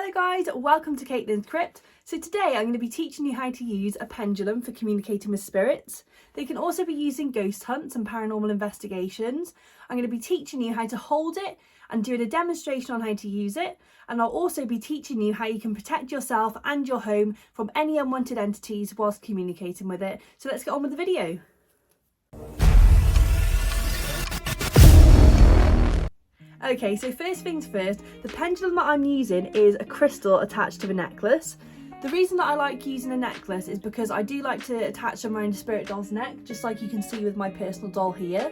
Hello guys, welcome to Caitlin's Crypt. So today I'm going to be teaching you how to use a pendulum for communicating with spirits. They can also be used in ghost hunts and paranormal investigations. I'm going to be teaching you how to hold it and doing a demonstration on how to use it. And I'll also be teaching you how you can protect yourself and your home from any unwanted entities whilst communicating with it. So let's get on with the video. Okay, so first things first, the pendulum that I'm using is a crystal attached to a necklace. The reason that I like using a necklace is because I do like to attach them around a spirit doll's neck, just like you can see with my personal doll here.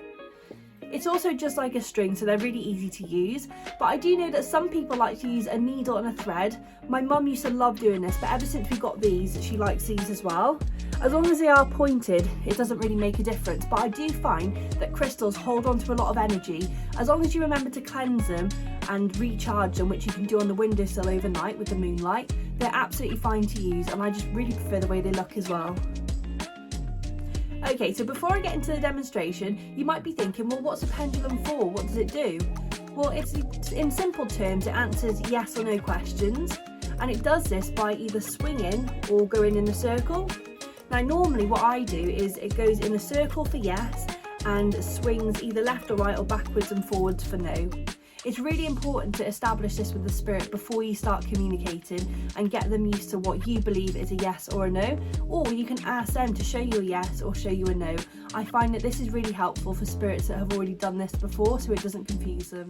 It's also just like a string, so they're really easy to use. But I do know that some people like to use a needle and a thread. My mum used to love doing this, but ever since we got these, she likes these as well. As long as they are pointed, it doesn't really make a difference. But I do find that crystals hold on to a lot of energy. As long as you remember to cleanse them and recharge them, which you can do on the windowsill overnight with the moonlight, they're absolutely fine to use, and I just really prefer the way they look as well. Okay, so before I get into the demonstration, you might be thinking, well, what's a pendulum for? What does it do? Well, it's in simple terms, it answers yes or no questions, and it does this by either swinging or going in a circle. Now, normally what I do is it goes in a circle for yes and swings either left or right or backwards and forwards for no. It's really important to establish this with the spirit before you start communicating and get them used to what you believe is a yes or a no, or you can ask them to show you a yes or show you a no. I find that this is really helpful for spirits that have already done this before, so it doesn't confuse them.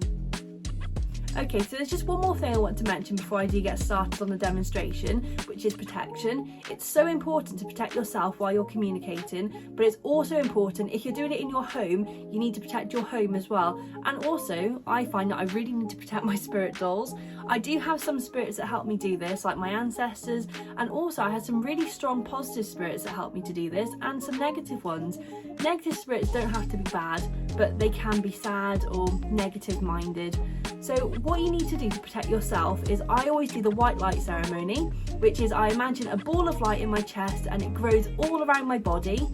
Okay, so there's just one more thing I want to mention before I do get started on the demonstration, which is protection. It's so important to protect yourself while you're communicating, but it's also important if you're doing it in your home, you need to protect your home as well. And also, I find that I really need to protect my spirit dolls. I do have some spirits that help me do this, like my ancestors, and also I had some really strong positive spirits that help me to do this, and some negative ones. Negative spirits don't have to be bad, but they can be sad or negative minded. So what you need to do to protect yourself is I always do the white light ceremony, which is I imagine a ball of light in my chest and it grows all around my body.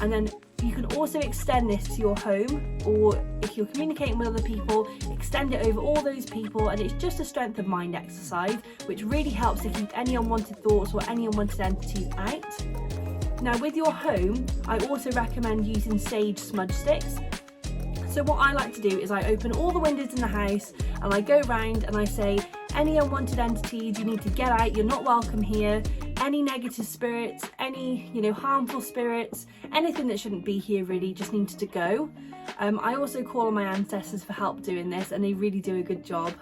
And then you can also extend this to your home, or if you're communicating with other people, extend it over all those people, and it's just a strength of mind exercise, which really helps to keep any unwanted thoughts or any unwanted entities out. Now with your home, I also recommend using sage smudge sticks. So what I like to do is I open all the windows in the house and I go round and I say, any unwanted entities, you need to get out, you're not welcome here. Any negative spirits, any harmful spirits, anything that shouldn't be here really just needs to go. I also call on my ancestors for help doing this, and they really do a good job.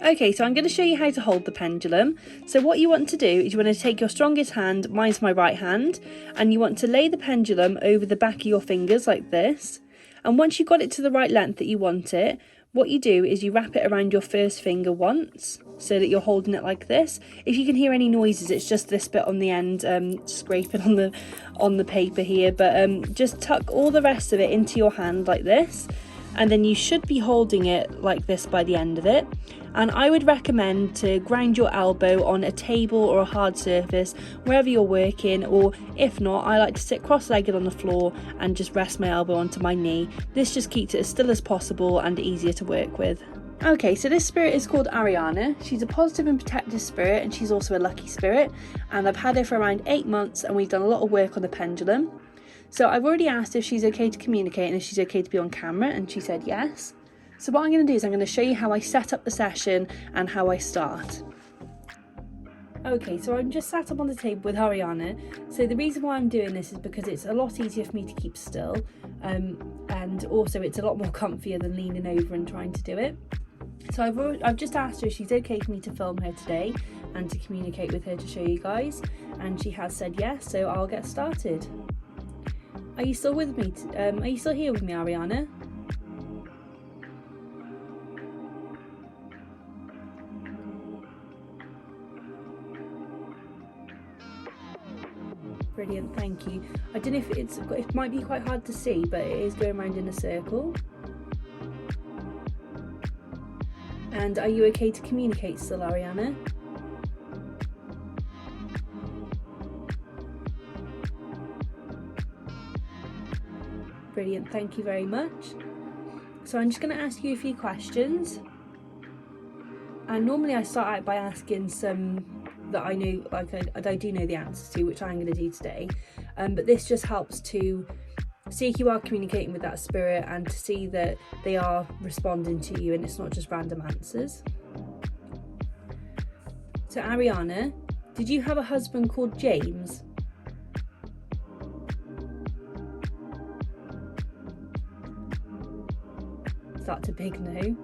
Okay, so I'm going to show you how to hold the pendulum. So what you want to do is you want to take your strongest hand, mine's my right hand, and you want to lay the pendulum over the back of your fingers like this. And once you've got it to the right length that you want it, what you do is you wrap it around your first finger once so that you're holding it like this. If you can hear any noises, it's just this bit on the end scraping on the paper here, but just tuck all the rest of it into your hand like this, and then you should be holding it like this by the end of it. And I would recommend to ground your elbow on a table or a hard surface wherever you're working, or if not, I like to sit cross-legged on the floor and just rest my elbow onto my knee. This just keeps it as still as possible and easier to work with. Okay, so this spirit is called Ariana. She's a positive and protective spirit, and she's also a lucky spirit, and I've had her for around 8 months and we've done a lot of work on the pendulum. So I've already asked if she's okay to communicate and if she's okay to be on camera, and she said yes. So what I'm going to do is I'm going to show you how I set up the session and how I start. Okay, so I'm just sat up on the table with Ariana. So the reason why I'm doing this is because it's a lot easier for me to keep still, and also it's a lot more comfier than leaning over and trying to do it. So I've just asked her if she's okay for me to film her today and to communicate with her to show you guys, and she has said yes, so I'll get started. Are you still with me? Are you still here with me, Ariana? Brilliant, thank you. I don't know if it might be quite hard to see, but it is going around in a circle. And are you okay to communicate still, Ariana? Brilliant, thank you very much. So I'm just going to ask you a few questions, And normally I start out by asking some that I know, like I do know the answers to, which I'm going to do today. But this just helps to see if you are communicating with that spirit and to see that they are responding to you and it's not just random answers. So Ariana, did you have a husband called James? That's a big no.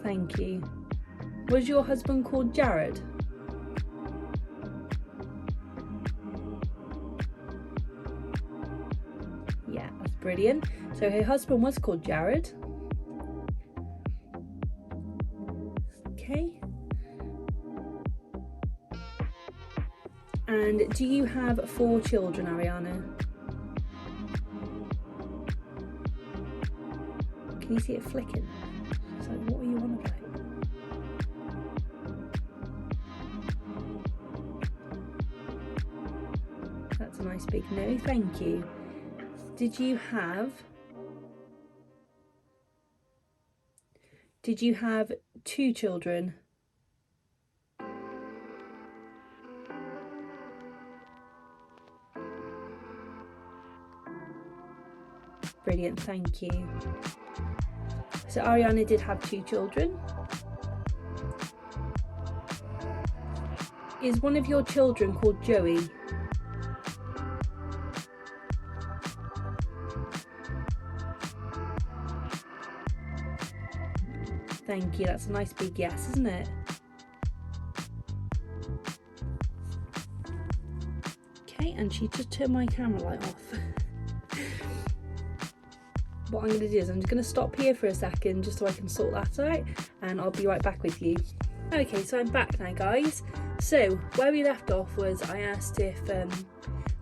Thank you. Was your husband called Jared? Yeah, that's brilliant. So her husband was called Jared. Okay. And do you have 4 children, Ariana? Can you see it flicking? It's like, what are you on about? That's a nice big no, thank you. Did you have 2 children? Brilliant, thank you. So Ariana did have 2 children. Is one of your children called Joey? Thank you, that's a nice big yes, isn't it? Okay, and she just turned my camera light off. What I'm going to do is I'm just going to stop here for a second just so I can sort that out, and I'll be right back with you. Okay, so I'm back now, guys. So where we left off was I asked if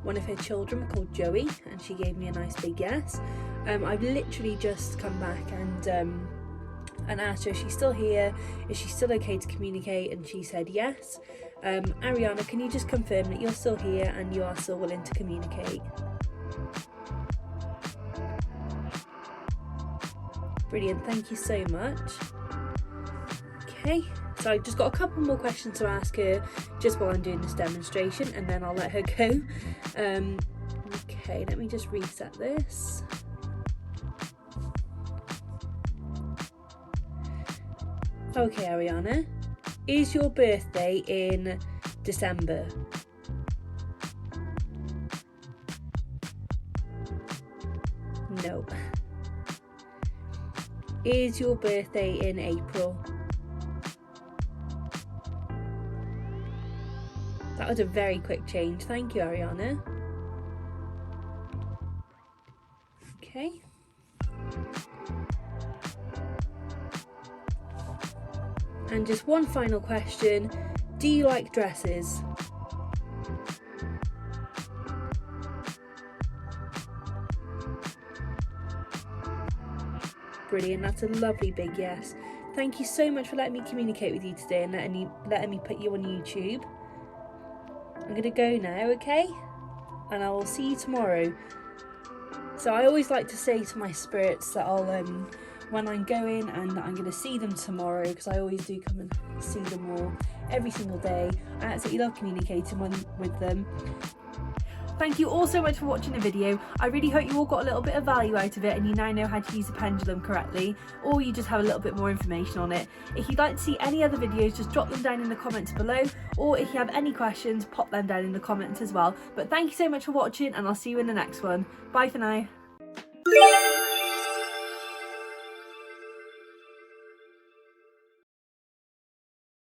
one of her children were called Joey, and she gave me a nice big yes. I've literally just come back and asked her if she's still here, is she still okay to communicate, and she said yes. Ariana, can you just confirm that you're still here and you are still willing to communicate? Brilliant, thank you so much. Okay, so I've just got a couple more questions to ask her just while I'm doing this demonstration, and then I'll let her go. Okay, let me just reset this. Okay, Ariana, is your birthday in December? No. Is your birthday in April? That was a very quick change. Thank you, Ariana. Okay. And just one final question. Do you like dresses? Brilliant, that's a lovely big yes. Thank you so much for letting me communicate with you today and letting me put you on YouTube. I'm going to go now, okay? And I will see you tomorrow. So I always like to say to my spirits that I'll, when I'm going, and that I'm going to see them tomorrow, because I always do come and see them all every single day. I absolutely love communicating with them. Thank you all so much for watching the video. I really hope you all got a little bit of value out of it and you now know how to use the pendulum correctly, or you just have a little bit more information on it. If you'd like to see any other videos, just drop them down in the comments below, or if you have any questions, pop them down in the comments as well. But thank you so much for watching, and I'll see you in the next one. Bye for now.